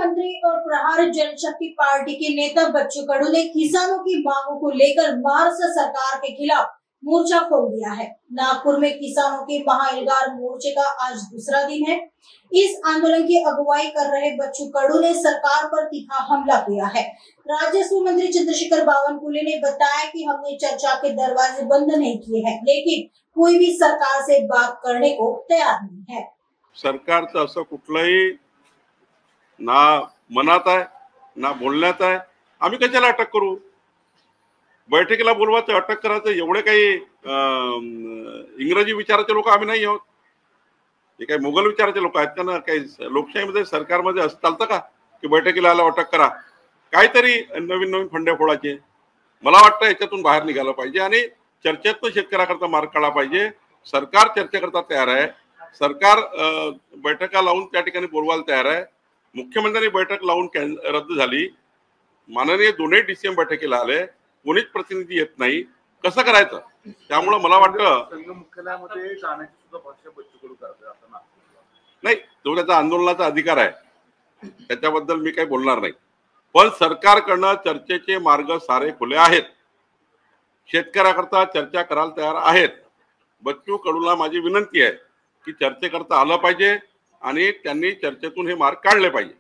मंत्री और प्रहार जनशक्ति पार्टी के नेता बच्चू कडू ने किसानों की मांगों को लेकर महाराष्ट्र सरकार के खिलाफ मोर्चा खोल दिया है। नागपुर में किसानों के महाएल्गार मोर्चे का आज दूसरा दिन है। इस आंदोलन की अगुवाई कर रहे बच्चू कडू ने सरकार पर तीखा हमला किया है। राजस्व मंत्री चंद्रशेखर बावनकुळे ने बताया कि हमने चर्चा के दरवाजे बंद नहीं किए हैं, लेकिन कोई भी सरकार से बात करने को तैयार नहीं है। सरकारचं असं कुठलंही ना मनात आहे ना बोलण्यात आहे। आम्ही कशाला अटक करू? बैठकीला बोलवायचं, अटक करायचं, एवढे काही इंग्रजी विचाराचे लोक आम्ही नाही आहोत। हे काही मुघल विचाराचे लोक आहेत का ना? काही लोकशाहीमध्ये सरकारमध्ये असं चालतं का की बैठकीला आला अटक करा? काहीतरी नवीन नवीन फंडे फोडायचे। मला वाटतं याच्यातून बाहेर निघालं पाहिजे आणि चर्चेतून शेतकऱ्याकरता मार्ग काढला पाहिजे। सरकार चर्चेकरता तयार आहे, सरकार बैठका लावून त्या ठिकाणी बोलवायला तयार आहे। मुख्यमंत्र्यांनी बैठक लावून रद्द झाली, माननीय दोन्ही डीसीएम बैठकीला आले, कोणीच प्रतिनिधी येत नाही, कसं करायचं? त्यामुळे मला वाटतं मुख्यालयामध्ये जाण्याची सुद्धा भाषा बच्चू कडू करतात असं नाही, तो त्याचा आंदोलनाचा अधिकार आहे, त्याच्याबद्दल मी काही बोलणार नाही। पण सरकारकडनं चर्चेचे मार्ग सारे खुले आहेत, शेतकऱ्याकरता चर्चा करायला तयार आहेत। बच्चू कडूला माझी विनंती आहे की चर्चेकरता आलं पाहिजे आणि त्यांनी चर्चेतून हे मार्ग काढले पाहिजे।